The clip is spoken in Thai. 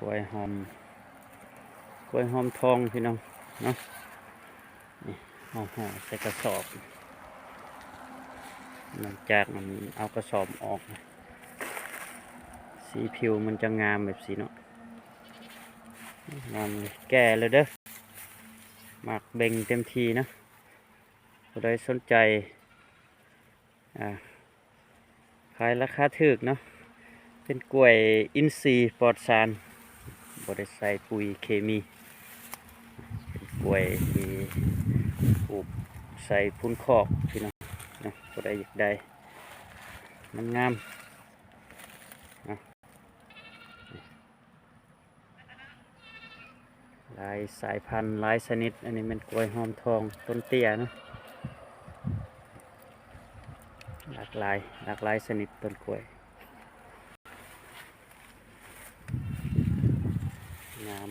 ล้วยหอมกล้วยหอมทองพี่น้องเนาะนี่ห่อใส่กระสอบหลังจากมันเอากระสอบออกสีผิวมันจะงามแบบสีเนาะงามเลยแก่เลยเด้อหมักเบ่งเต็มทีนะผู้ใดสนใจขายราคาถูกเนาะเป็นกล้วยอินทรีย์ปลอดสารบ่ได้ใส่ปุ๋ยเคมีเป็นกล้วยที่ปลูกใส่พุ้นคอกพี่น้องนะผู้ใดอยากได้มันงามนะหลายสายพันธุ์หลายชนิดอันนี้เป็นกล้วยหอมทองต้นเตี้ยเนาะหลากหลายชนิดต้นกล้วยงาม